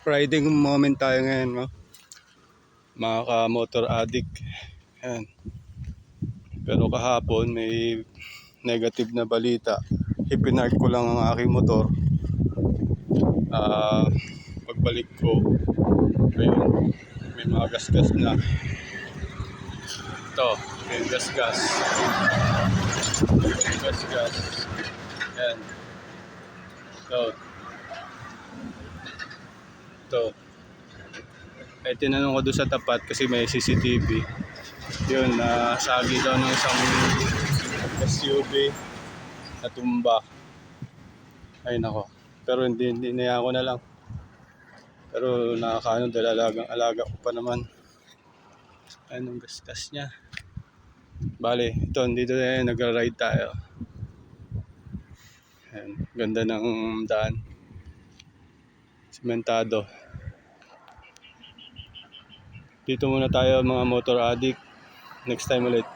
riding moment tayo ngayon, no? Mga ka-motor addict. Yan. Pero kahapon may negative na balita. Ipinark ko lang ang aking motor. Pagbalik ko, ayun, may mga gas-gas na. Ito, may gas-gas. Gas-gas. Yan. Ito. Eh, tinanong ko doon sa tapat kasi may CCTV. Yun, sagi daw ng isang SUV na tumba. Ay nako. Pero hindi na ako na lang. Pero nakakaano dahil alaga ko pa naman. Anong gas-gas niya. Bale, ito, dito na nagra-ride tayo. Ayan, ganda ng daan. Sementado. Dito muna tayo mga motor addict. Next time ulit.